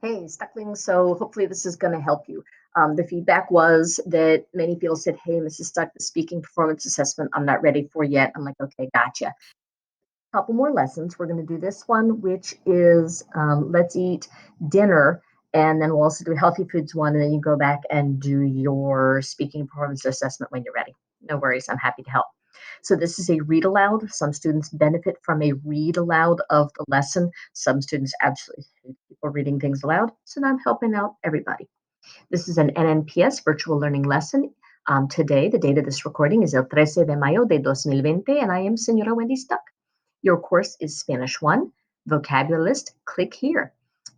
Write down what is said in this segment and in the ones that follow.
Hey, Stuckling. So hopefully this is going to help you. The feedback was that many people said, "Hey, Mrs. Stuck, the speaking performance assessment, I'm not ready for yet." I'm like, "Okay, gotcha." Couple more lessons. We're going to do this one, which is let's eat dinner, and then we'll also do a healthy foods one, and then you go back and do your speaking performance assessment when you're ready. No worries, I'm happy to help. So this is a read aloud. Some students benefit from a read aloud of the lesson. Some students absolutely hate people reading things aloud. So now I'm helping out everybody. This is an NNPS virtual learning lesson. Today, the date of this recording is el 13 de mayo de 2020, and I am Senora Wendy Stuck. Your course is Spanish 1, vocabulary list, click here.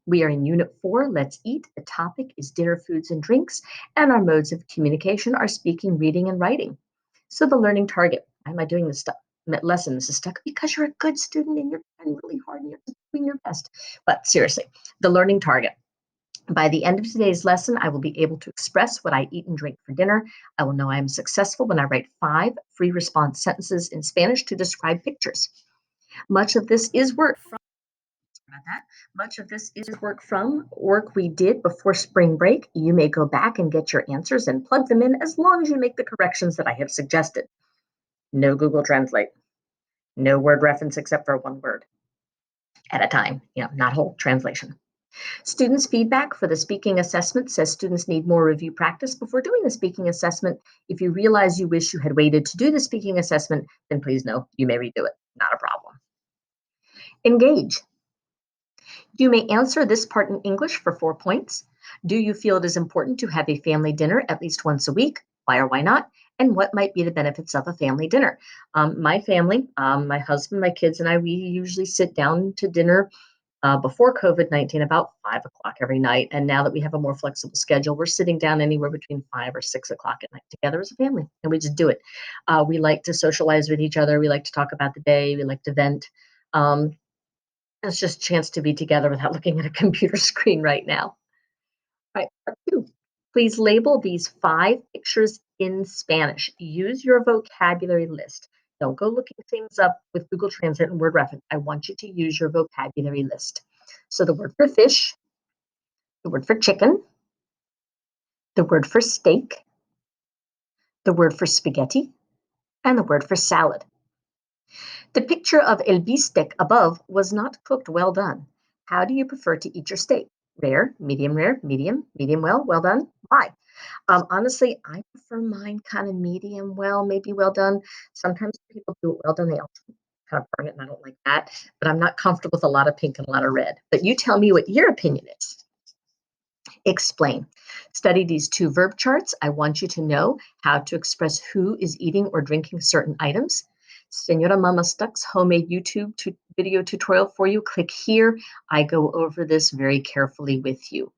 We are in Unit 4, Let's Eat. The topic is dinner, foods, and drinks, and our modes of communication are speaking, reading, and writing. So the learning target, why am I doing this lesson, Mrs. Stuck? Because you're a good student and you're trying really hard and you're doing your best. But seriously, the learning target. By the end of today's lesson, I will be able to express what I eat and drink for dinner. I will know I am successful when I write 5 free response sentences in Spanish to describe pictures. Much of this is work from work we did before spring break. You may go back and get your answers and plug them in as long as you make the corrections that I have suggested. No Google Translate. No word reference except for one word at a time, not whole translation. Students' feedback for the speaking assessment says students need more review practice before doing the speaking assessment. If you realize you wish you had waited to do the speaking assessment, then please know you may redo it. Not a problem. Engage. You may answer this part in English for 4 points. Do you feel it is important to have a family dinner at least once a week? Why or why not? And what might be the benefits of a family dinner? My family, my husband, my kids, and I, we usually sit down to dinner before COVID-19 about 5 o'clock every night. And now that we have a more flexible schedule, we're sitting down anywhere between 5 or 6 o'clock at night together as a family, and we just do it. We like to socialize with each other. We like to talk about the day. We like to vent. Um, it's just a chance to be together without looking at a computer screen right now. All right, part 2. Please label these 5 pictures in Spanish. Use your vocabulary list. Don't go looking things up with Google Translate and Word Reference. I want you to use your vocabulary list. So the word for fish, the word for chicken, the word for steak, the word for spaghetti, and the word for salad. The picture of el bistec above was not cooked well done. How do you prefer to eat your steak? Rare, medium, medium well, well done? Why? Honestly, I prefer mine kind of medium well, maybe well done. Sometimes people do it well done. They also kind of burn it, and I don't like that. But I'm not comfortable with a lot of pink and a lot of red. But you tell me what your opinion is. Explain. Study these 2 verb charts. I want you to know how to express who is eating or drinking certain items. Senora Mama Stuck's homemade YouTube video tutorial for you. Click here. I go over this very carefully with you.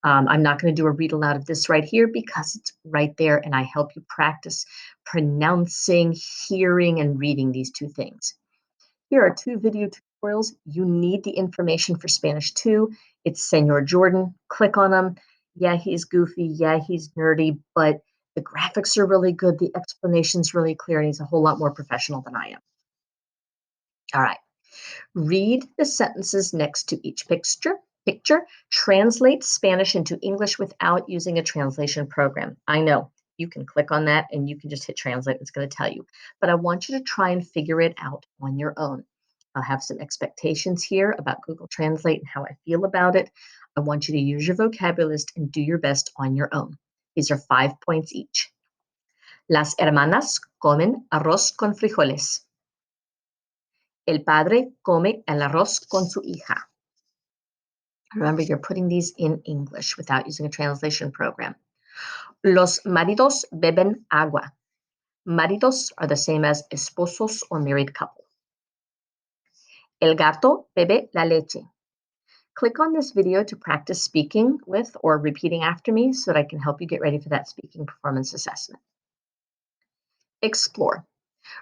I'm not going to do a read aloud of this right here because it's right there, and I help you practice pronouncing, hearing, and reading these 2 things. Here are 2 video tutorials. You need the information for Spanish 2. It's Senor Jordan. Click on them. Yeah, he's goofy. Yeah, he's nerdy, but the graphics are really good. The explanation's really clear, and he's a whole lot more professional than I am. All right. Read the sentences next to each picture. Translate Spanish into English without using a translation program. I know you can click on that and you can just hit translate. It's going to tell you, but I want you to try and figure it out on your own. I'll have some expectations here about Google Translate and how I feel about it. I want you to use your vocabulary list and do your best on your own. These are 5 points each. Las hermanas comen arroz con frijoles. El padre come el arroz con su hija. Remember, you're putting these in English without using a translation program. Los maridos beben agua. Maridos are the same as esposos or married couple. El gato bebe la leche. Click on this video to practice speaking with or repeating after me so that I can help you get ready for that speaking performance assessment. Explore.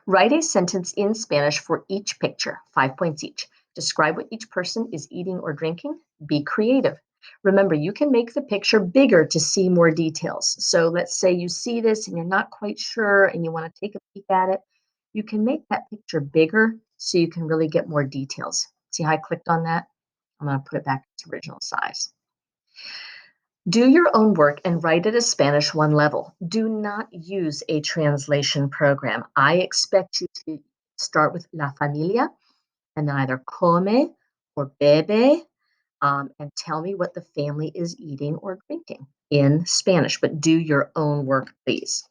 Write a sentence in Spanish for each picture, 5 points each. Describe what each person is eating or drinking. Be creative. Remember, you can make the picture bigger to see more details. So let's say you see this and you're not quite sure and you want to take a peek at it. You can make that picture bigger so you can really get more details. See how I clicked on that? I'm going to put it back to its original size. Do your own work and write it as Spanish 1 level. Do not use a translation program. I expect you to start with la familia and then either come or bebe, and tell me what the family is eating or drinking in Spanish, but do your own work, please.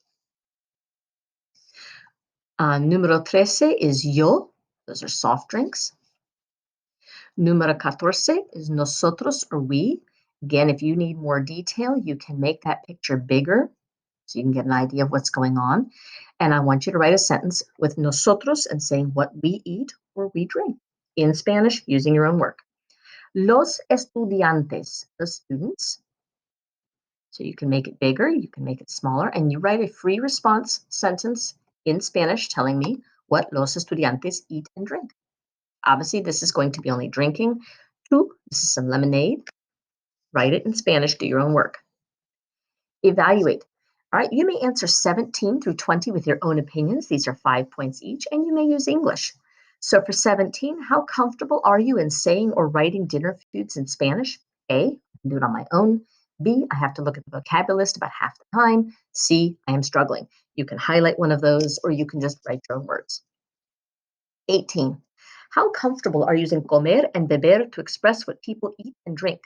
Número 13 is yo. Those are soft drinks. Número 14 is nosotros or we. Again, if you need more detail, you can make that picture bigger so you can get an idea of what's going on. And I want you to write a sentence with nosotros and saying what we eat or we drink in Spanish using your own work. Los estudiantes, the students. So you can make it bigger, you can make it smaller, and you write a free response sentence in Spanish telling me what los estudiantes eat and drink. Obviously, this is going to be only drinking. Two, this is some lemonade. Write it in Spanish, do your own work. Evaluate. All right, you may answer 17 through 20 with your own opinions. These are 5 points each, and you may use English. So for 17, how comfortable are you in saying or writing dinner foods in Spanish? A, I can do it on my own. B, I have to look at the vocabulary list about half the time. C, I am struggling. You can highlight one of those, or you can just write your own words. 18, how comfortable are you using comer and beber to express what people eat and drink?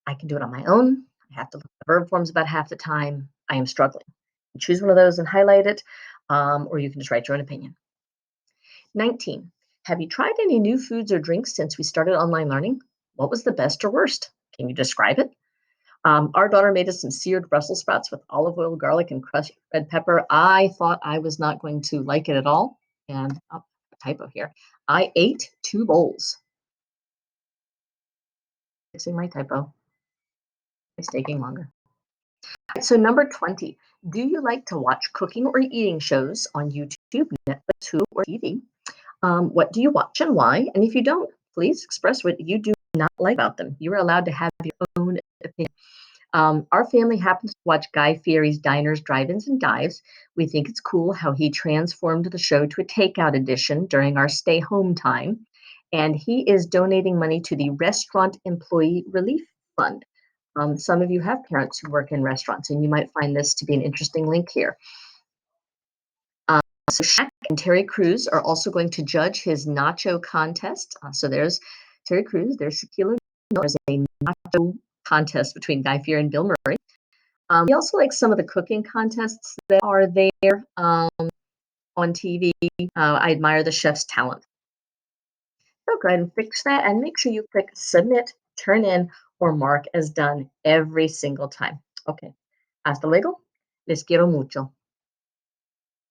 I can do it on my own. I have to look at the verb forms about half the time. I am struggling. Choose one of those and highlight it, or you can just write your own opinion. 19. Have you tried any new foods or drinks since we started online learning? What was the best or worst? Can you describe it? Our daughter made us some seared Brussels sprouts with olive oil, garlic, and crushed red pepper. I thought I was not going to like it at all. And typo here. I ate 2 bowls. Fixing my typo. It's taking longer. So number 20, do you like to watch cooking or eating shows on YouTube, Netflix, Hulu, or TV? What do you watch and why? And if you don't, please express what you do not like about them. You're allowed to have your own opinion. Our family happens to watch Guy Fieri's Diners, Drive-Ins, and Dives. We think it's cool how he transformed the show to a takeout edition during our stay home time. And he is donating money to the Restaurant Employee Relief Fund. Some of you have parents who work in restaurants, and you might find this to be an interesting link here. So Shaq and Terry Crews are also going to judge his nacho contest. So there's Terry Crews, there's Shaquille O'Neal. There's a nacho contest between Guy Fieri and Bill Murray. We also like some of the cooking contests that are there on TV. I admire the chef's talent. So go ahead and fix that and make sure you click submit, turn in, or mark as done every single time. Okay. Hasta luego. Les quiero mucho.